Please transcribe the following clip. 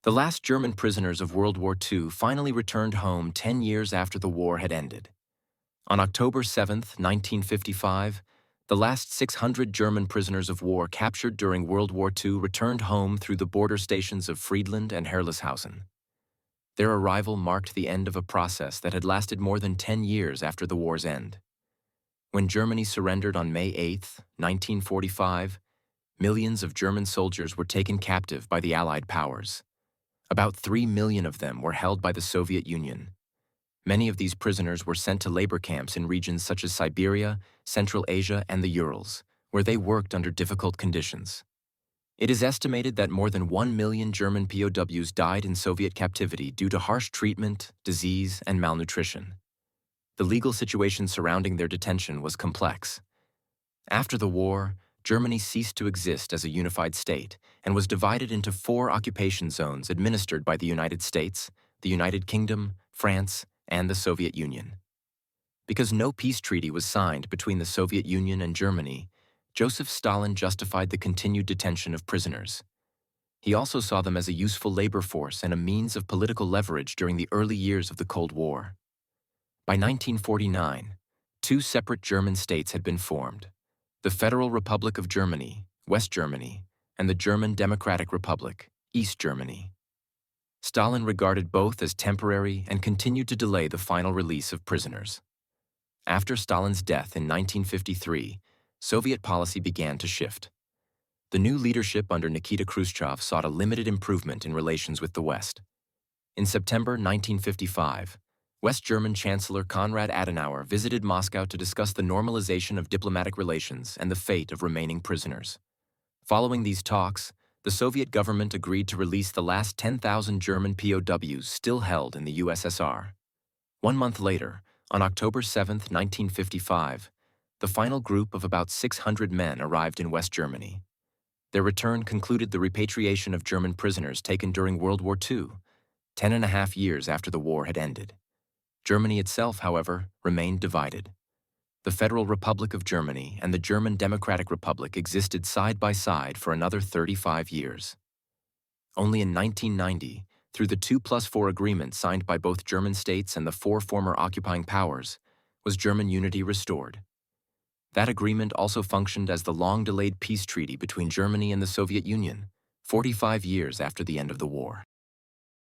The last German prisoners of World War II finally returned home 10 years after the war had ended. On October 7, 1955, the last 600 German prisoners of war captured during World War II returned home through the border stations of Friedland and Herleshausen. Their arrival marked the end of a process that had lasted more than 10 years after the war's end. When Germany surrendered on May 8, 1945, millions of German soldiers were taken captive by the Allied powers. About 3 million of them were held by the Soviet Union. Many of these prisoners were sent to labor camps in regions such as Siberia, Central Asia, and the Urals, where they worked under difficult conditions. It is estimated that more than 1 million German POWs died in Soviet captivity due to harsh treatment, disease, and malnutrition. The legal situation surrounding their detention was complex. After the war, Germany ceased to exist as a unified state and was divided into 4 occupation zones administered by the United States, the United Kingdom, France, and the Soviet Union. Because no peace treaty was signed between the Soviet Union and Germany, Joseph Stalin justified the continued detention of prisoners. He also saw them as a useful labor force and a means of political leverage during the early years of the Cold War. By 1949, 2 separate German states had been formed: the Federal Republic of Germany, West Germany, and the German Democratic Republic, East Germany. Stalin regarded both as temporary and continued to delay the final release of prisoners. After Stalin's death in 1953, Soviet policy began to shift. The new leadership under Nikita Khrushchev sought a limited improvement in relations with the West. In September 1955, West German Chancellor Konrad Adenauer visited Moscow to discuss the normalization of diplomatic relations and the fate of remaining prisoners. Following these talks, the Soviet government agreed to release the last 10,000 German POWs still held in the USSR. 1 month later, on October 7, 1955, the final group of about 600 men arrived in West Germany. Their return concluded the repatriation of German prisoners taken during World War II, 10.5 years after the war had ended. Germany itself, however, remained divided. The Federal Republic of Germany and the German Democratic Republic existed side by side for another 35 years. Only in 1990, through the 2+4 agreement signed by both German states and the 4 former occupying powers, was German unity restored. That agreement also functioned as the long-delayed peace treaty between Germany and the Soviet Union, 45 years after the end of the war.